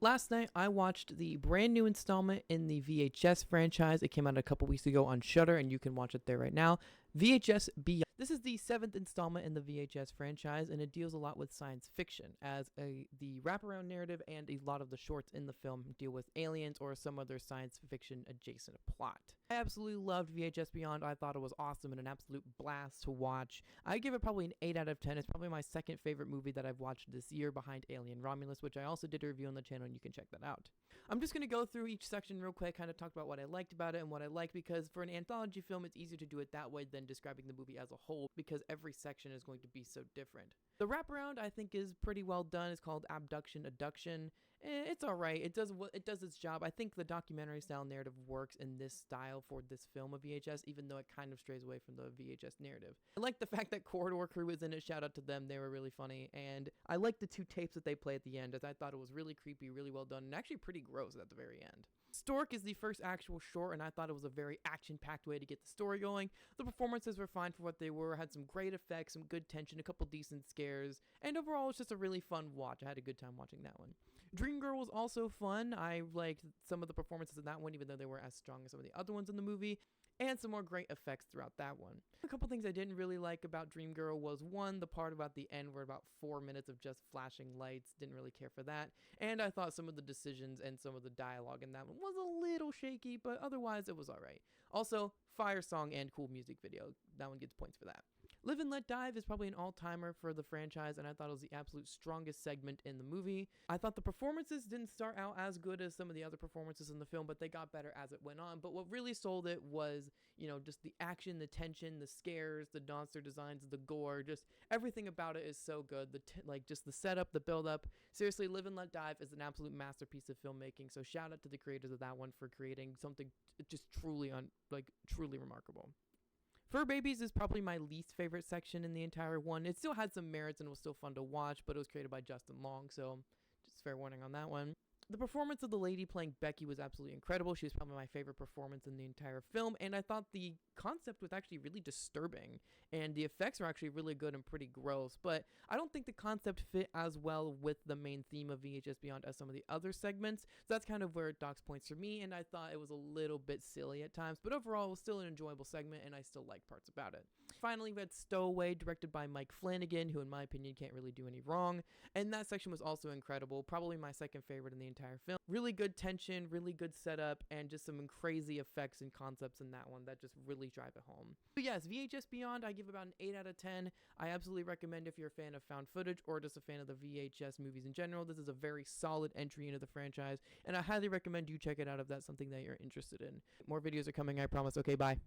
Last night, I watched the brand new installment in the VHS franchise. It came out a couple weeks ago on Shudder, and you can watch it there right now. VHS Beyond. This is the 7th installment in the VHS franchise, and it deals a lot with science fiction, as the wraparound narrative and a lot of the shorts in the film deal with aliens or some other science fiction adjacent plot. I absolutely loved VHS Beyond. I thought it was awesome and an absolute blast to watch. I give it probably an 8 out of 10. It's probably my second favorite movie that I've watched this year behind Alien Romulus, which I also did a review on the channel, and you can check that out. I'm just going to go through each section real quick, kind of talk about what I liked about it and what I like, because for an anthology film, it's easier to do it that way than describing the movie as a whole, because every section is going to be so different. The wraparound, I think, is pretty well done. It's called Abduction Adduction. It's alright. It does its job. I think the documentary style narrative works in this style for this film of VHS, even though it kind of strays away from the VHS narrative. I like the fact that Corridor Crew is in it. Shout out to them. They were really funny. And I like the two tapes that they play at the end, as I thought it was really creepy, really well done, and actually pretty gross at the very end. Stork is the first actual short, and I thought it was a very action-packed way to get the story going. The performances were fine for what they were, had some great effects, some good tension, a couple decent scares, and overall it was just a really fun watch. I had a good time watching that one. Dream Girl was also fun. I liked some of the performances in that one, even though they weren't as strong as some of the other ones in the movie, and some more great effects throughout that one. A couple things I didn't really like about Dream Girl was, one, the part about the end where about 4 minutes of just flashing lights. Didn't really care for that. And I thought some of the decisions and some of the dialogue in that one was a little shaky, but otherwise it was alright. Also, fire song and cool music video. That one gets points for that. Live and Let Dive is probably an all-timer for the franchise, and I thought it was the absolute strongest segment in the movie. I thought the performances didn't start out as good as some of the other performances in the film, but they got better as it went on. But what really sold it was, just the action, the tension, the scares, the monster designs, the gore, just everything about it is so good. Just the setup, the build-up. Seriously, Live and Let Dive is an absolute masterpiece of filmmaking, so shout out to the creators of that one for creating something just truly remarkable. Fur Babies is probably my least favorite section in the entire one. It still had some merits and was still fun to watch, but it was created by Justin Long, so just fair warning on that one. The performance of the lady playing Becky was absolutely incredible. She was probably my favorite performance in the entire film, and I thought the concept was actually really disturbing, and the effects were actually really good and pretty gross, but I don't think the concept fit as well with the main theme of VHS Beyond as some of the other segments, so that's kind of where it docks points for me, and I thought it was a little bit silly at times, but overall it was still an enjoyable segment, and I still liked parts about it. Finally, we had Stowaway, directed by Mike Flanagan, who in my opinion can't really do any wrong, and that section was also incredible, probably my second favorite in the entire film. Really good tension, really good setup, and just some crazy effects and concepts in that one that just really drive it home. But yes, VHS Beyond, I give about an 8 out of 10. I absolutely recommend if you're a fan of found footage or just a fan of the VHS movies in general. This is a very solid entry into the franchise, and I highly recommend you check it out if that's something that you're interested in. More videos are coming, I promise. Okay, bye.